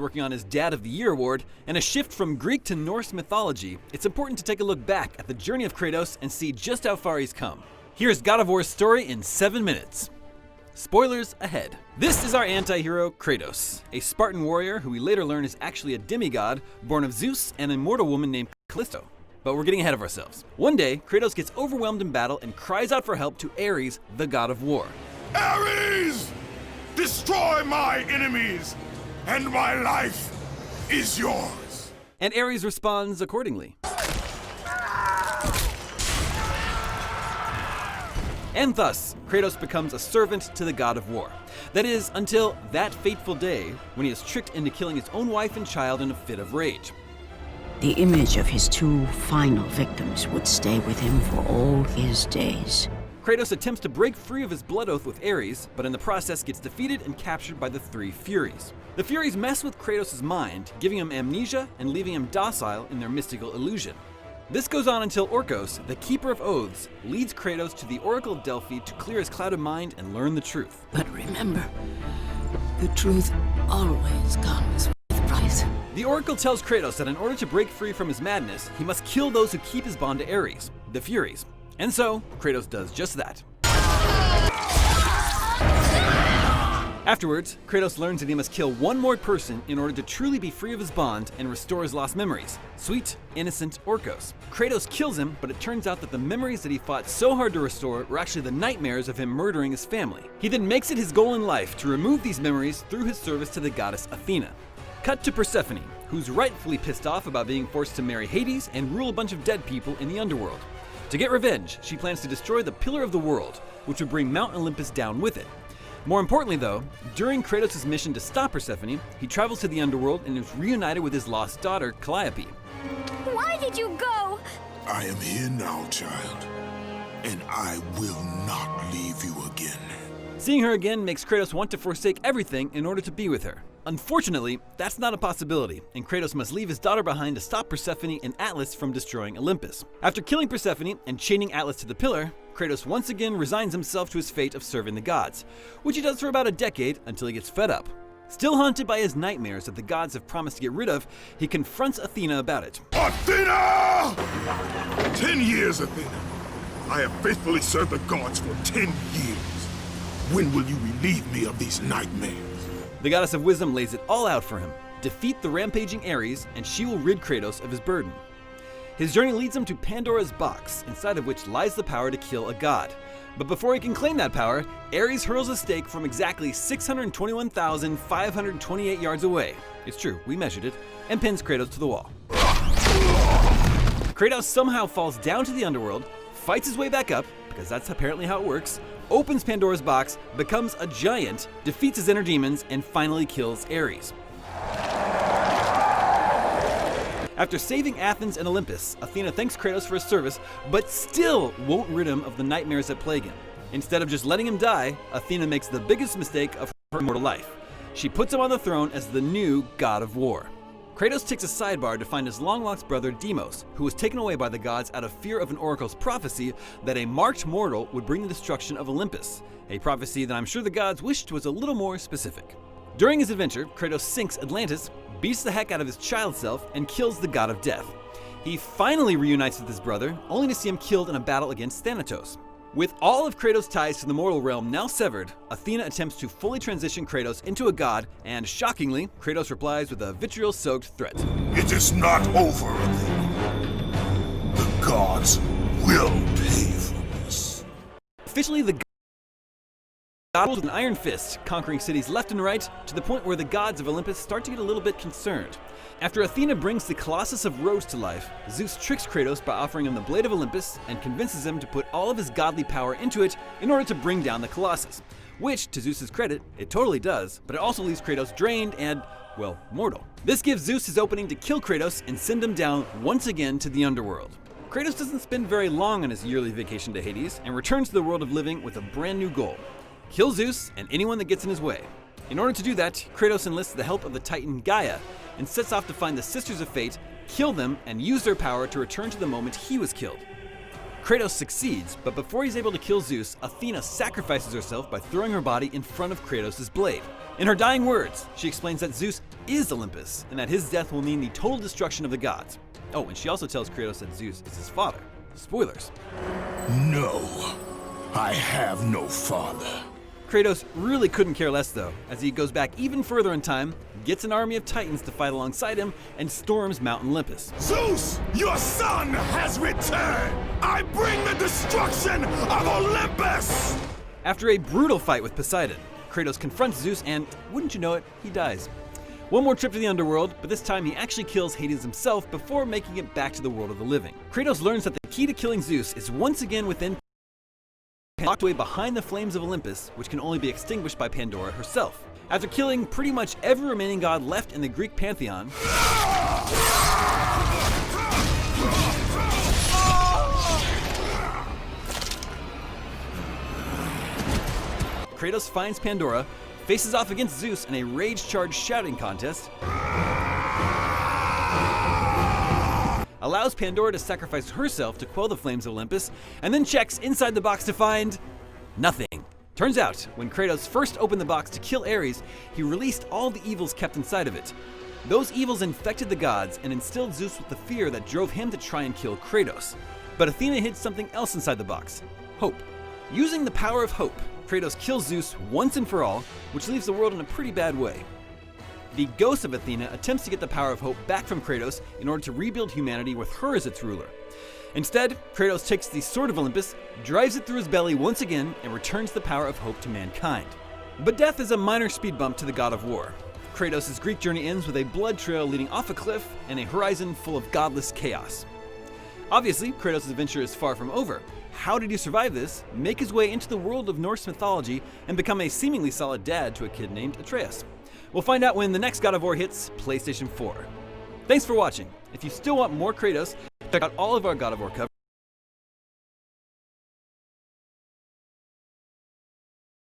working on his Dad of the Year award, and a shift from Greek to Norse mythology, it's important to take a look back at the journey of Kratos and see just how far he's come. Here's God of War's story in 7 minutes. Spoilers ahead. This is our anti-hero, Kratos, a Spartan warrior who we later learn is actually a demigod born of Zeus and an immortal woman named Callisto. But we're getting ahead of ourselves. One day, Kratos gets overwhelmed in battle and cries out for help to Ares, the god of war. Ares! Destroy my enemies, and my life is yours. And Ares responds accordingly. And thus, Kratos becomes a servant to the god of war. That is, until that fateful day when he is tricked into killing his own wife and child in a fit of rage. The image of his two final victims would stay with him for all his days. Kratos attempts to break free of his blood oath with Ares, but in the process gets defeated and captured by the three Furies. The Furies mess with Kratos' mind, giving him amnesia and leaving him docile in their mystical illusion. This goes on until Orcos, the Keeper of Oaths, leads Kratos to the Oracle of Delphi to clear his clouded mind and learn the truth. But remember, the truth always comes with a price. The Oracle tells Kratos that in order to break free from his madness, he must kill those who keep his bond to Ares, the Furies. And so, Kratos does just that. Afterwards, Kratos learns that he must kill one more person in order to truly be free of his bond and restore his lost memories. Sweet, innocent Orcos. Kratos kills him, but it turns out that the memories that he fought so hard to restore were actually the nightmares of him murdering his family. He then makes it his goal in life to remove these memories through his service to the goddess Athena. Cut to Persephone, who's rightfully pissed off about being forced to marry Hades and rule a bunch of dead people in the underworld. To get revenge, she plans to destroy the Pillar of the World, which would bring Mount Olympus down with it. More importantly though, during Kratos' mission to stop Persephone, he travels to the underworld and is reunited with his lost daughter, Calliope. Why did you go? I am here now, child, and I will not leave you again. Seeing her again makes Kratos want to forsake everything in order to be with her. Unfortunately, that's not a possibility, and Kratos must leave his daughter behind to stop Persephone and Atlas from destroying Olympus. After killing Persephone and chaining Atlas to the pillar, Kratos once again resigns himself to his fate of serving the gods, which he does for about a decade until he gets fed up. Still haunted by his nightmares that the gods have promised to get rid of, he confronts Athena about it. Athena! 10 years, Athena. I have faithfully served the gods for 10 years. When will you relieve me of these nightmares? The goddess of wisdom lays it all out for him. Defeat the rampaging Ares, and she will rid Kratos of his burden. His journey leads him to Pandora's box, inside of which lies the power to kill a god. But before he can claim that power, Ares hurls a stake from exactly 621,528 yards away. It's true, we measured it, and pins Kratos to the wall. Kratos somehow falls down to the underworld, fights his way back up, because that's apparently how it works, opens Pandora's box, becomes a giant, defeats his inner demons, and finally kills Ares. After saving Athens and Olympus, Athena thanks Kratos for his service, but still won't rid him of the nightmares that plague him. Instead of just letting him die, Athena makes the biggest mistake of her immortal life. She puts him on the throne as the new god of war. Kratos takes a sidebar to find his long-lost brother Deimos, who was taken away by the gods out of fear of an oracle's prophecy that a marked mortal would bring the destruction of Olympus, a prophecy that I'm sure the gods wished was a little more specific. During his adventure, Kratos sinks Atlantis, beats the heck out of his child self, and kills the god of death. He finally reunites with his brother, only to see him killed in a battle against Thanatos. With all of Kratos' ties to the mortal realm now severed, Athena attempts to fully transition Kratos into a god, and shockingly, Kratos replies with a vitriol-soaked threat. It is not over, Athena. The gods will pay for this. Officially, the god with an iron fist, conquering cities left and right, to the point where the gods of Olympus start to get a little bit concerned. After Athena brings the Colossus of Rhodes to life, Zeus tricks Kratos by offering him the Blade of Olympus and convinces him to put all of his godly power into it in order to bring down the Colossus. Which, to Zeus's credit, it totally does, but it also leaves Kratos drained and, well, mortal. This gives Zeus his opening to kill Kratos and send him down once again to the underworld. Kratos doesn't spend very long on his yearly vacation to Hades and returns to the world of living with a brand new goal: kill Zeus and anyone that gets in his way. In order to do that, Kratos enlists the help of the Titan Gaia and sets off to find the Sisters of Fate, kill them, and use their power to return to the moment he was killed. Kratos succeeds, but before he's able to kill Zeus, Athena sacrifices herself by throwing her body in front of Kratos' blade. In her dying words, she explains that Zeus is Olympus, and that his death will mean the total destruction of the gods. Oh, and she also tells Kratos that Zeus is his father. Spoilers. No, I have no father. Kratos really couldn't care less though, as he goes back even further in time, gets an army of Titans to fight alongside him, and storms Mount Olympus. Zeus, your son has returned! I bring the destruction of Olympus! After a brutal fight with Poseidon, Kratos confronts Zeus and, wouldn't you know it, he dies. One more trip to the underworld, but this time he actually kills Hades himself before making it back to the world of the living. Kratos learns that the key to killing Zeus is once again within, locked away behind the flames of Olympus, which can only be extinguished by Pandora herself. After killing pretty much every remaining god left in the Greek pantheon, Kratos finds Pandora, faces off against Zeus in a rage-charged shouting contest, allows Pandora to sacrifice herself to quell the flames of Olympus, and then checks inside the box to find nothing. Turns out, when Kratos first opened the box to kill Ares, he released all the evils kept inside of it. Those evils infected the gods and instilled Zeus with the fear that drove him to try and kill Kratos. But Athena hid something else inside the box: hope. Using the power of hope, Kratos kills Zeus once and for all, which leaves the world in a pretty bad way. The ghost of Athena attempts to get the power of hope back from Kratos in order to rebuild humanity with her as its ruler. Instead, Kratos takes the Sword of Olympus, drives it through his belly once again, and returns the power of hope to mankind. But death is a minor speed bump to the god of war. Kratos' Greek journey ends with a blood trail leading off a cliff and a horizon full of godless chaos. Obviously, Kratos' adventure is far from over. How did he survive this, make his way into the world of Norse mythology, and become a seemingly solid dad to a kid named Atreus? We'll find out when the next God of War hits PlayStation 4. Thanks for watching. If you still want more Kratos, check out all of our God of War coverage.